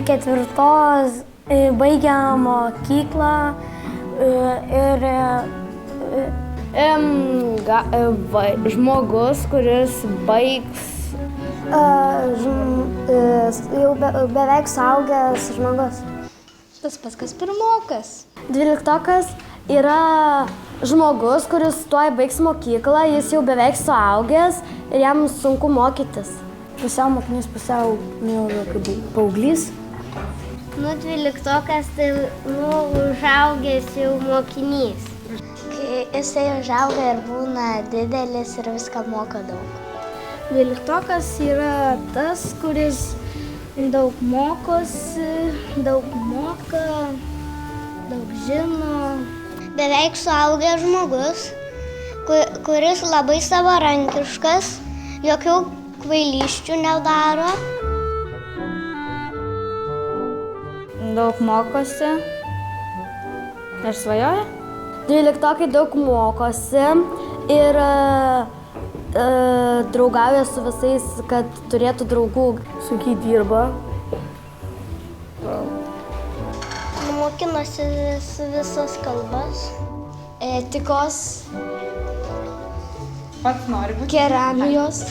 Ketvirtos baigė mokyklą ir žmogus, kuris baigs jau beveik suaugęs žmogus. Tas pats, kas pirmokas. 12-okas yra žmogus, kuris tuoj baigs mokyklą, jis jau beveik suaugęs ir jam sunku mokytis. Pusiau mokinys, pusiau paauglys. 12-okas tai užaugęs jau mokinys. Kai jisai užauga ir būna didelis ir viską moka daug. 12-okas yra tas, kuris daug mokosi, daug moka, daug žino. Beveik suaugęs žmogus, kuris labai savarankiškas, jokių kvailysčių nedaro. Daug mokosi ir svajoja. 12-okai daug mokosi ir draugauja su visais, kad turėtų draugų. Sunkiai dirba. Mokinosi visas kalbas. Etikos. Pats nori būti. Keramijos.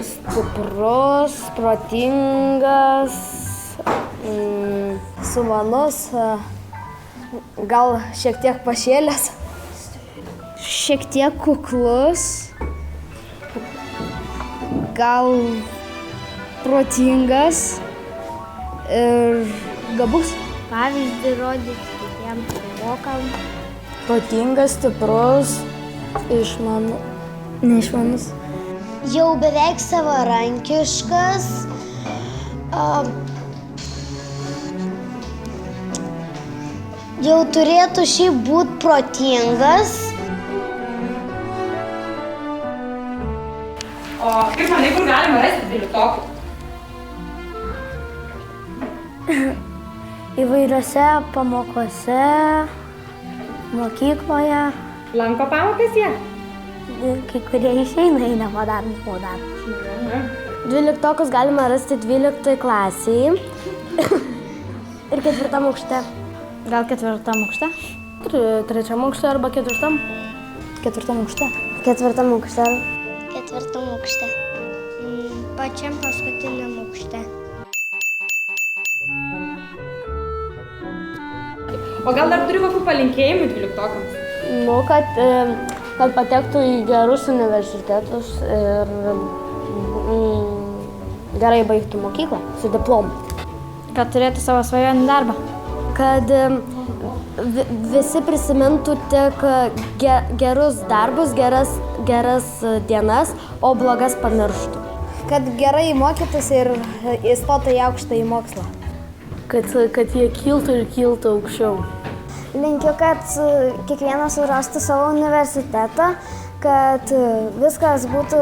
Stiprus, protingas, sumanus, gal šiek tiek pašėlęs. Šiek tiek kuklus. Gal protingas ir gabus. Pavyzdį rodyti kitiems mokam. Protingas, stiprus, neišmanus. Jau beveik savarankiškas. Jau turėtų šiaip būti protingas. O kaip manai, kur galima rasti 12-okų? Įvairiose pamokose, mokykloje. Lanko pamokas jie? Kai kurie išeina į namų darbą. 12-okus galima rasti 12 klasėje ir 4 aukšte. Gal 4 aukšte? 3 aukšte arba 4? 4 aukšte. 4 aukšte. 4 aukšte. Pačiam paskutiniam aukšte. O gal dar turi kokių palinkėjimų 12-okams? Kad patektų į gerus universitetus ir gerai baigtų mokyklą su diplomu. Kad turėtų savo svajonį darbą. Kad visi prisimintų tik gerus darbus, geras dienas, o blogas pamirštų. Kad gerai mokytųsi ir įstotų į aukštąjį mokslą. Kad jie kiltų ir kiltų aukščiau. Linkiu, kad kiekvienas surastų savo universitetą, kad viskas būtų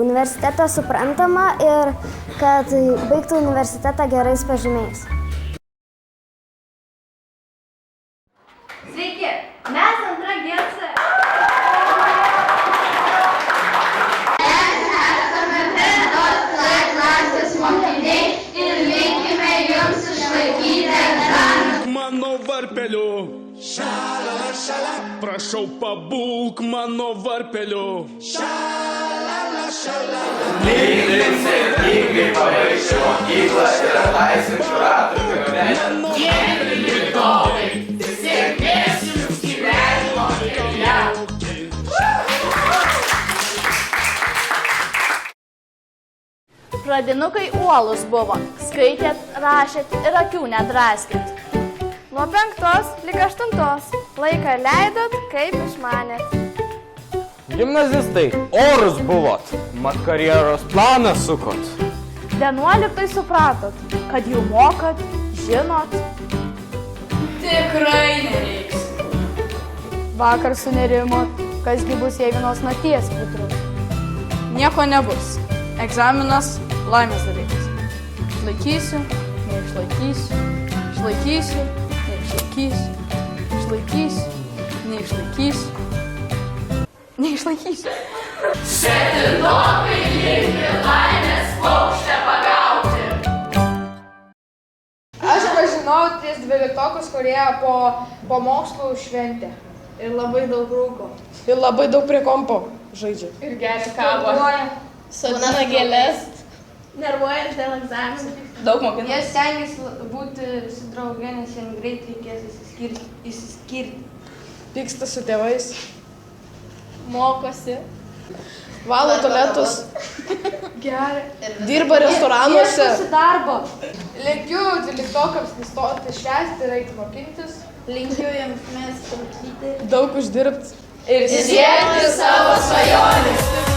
universitete suprantama ir kad baigtų universitetą gerais pažymiais. Sveiki, mes antra GC. Mes esame P2 klasės mokiniai ir linkime jums išlaikyti egzaminą. Mano varpeliu. Šalala, šala. Prašau, pabūk mano varpeliu. Šalala, šala. Lygiai sėkmingai pabaigsiu mokyklą ir atlaisvinsiu ratų gyvenimą. Geri 12-okai, sėkmės jums gyvenimo kelyje. Pradinukai uolūs buvo, skaitėt, rašėt ir akių nedraskėt. Nuo 5 lig 8 laiką leidot, kaip išmanėt. Gimnazistai, orus buvot, mat karjeros planą sukot. 11 supratot, kad jau mokat, žinot. Tikrai nereiks. Vakar sunerimot, kasgi bus jei vienos nakties putru. Nieko nebus. Egzaminas laimės dalykas. Išlaikysiu, neišlaikysiu, išlaikysiu, neišlaikysiu, išlaikysiu, neišlaikysiu, neišlaikysiu. Septintokai linki laimės paukštę pagauti. Aš pažinau 3 kurie po mokslų šventė. Ir labai daug rūko. Ir labai daug prie kompo žaidžia. Ir geria kavą. Sodina gėlės. Nervuojas dėl egzaminų. Daug mokinų. Jie stengiasi būti visi draugai, nes jiems greit reikės išsiskirti. Pyksta su tėvais. Mokosi. Valo tualetus. Geria. Dirba restoranuose. Ieškosi darbo. Linkiu 12-okams nustoti švęsti ir eiti mokintis. Linkiu jiems mes tautyti. Daug uždirbti. Ir siekti savo svajonės.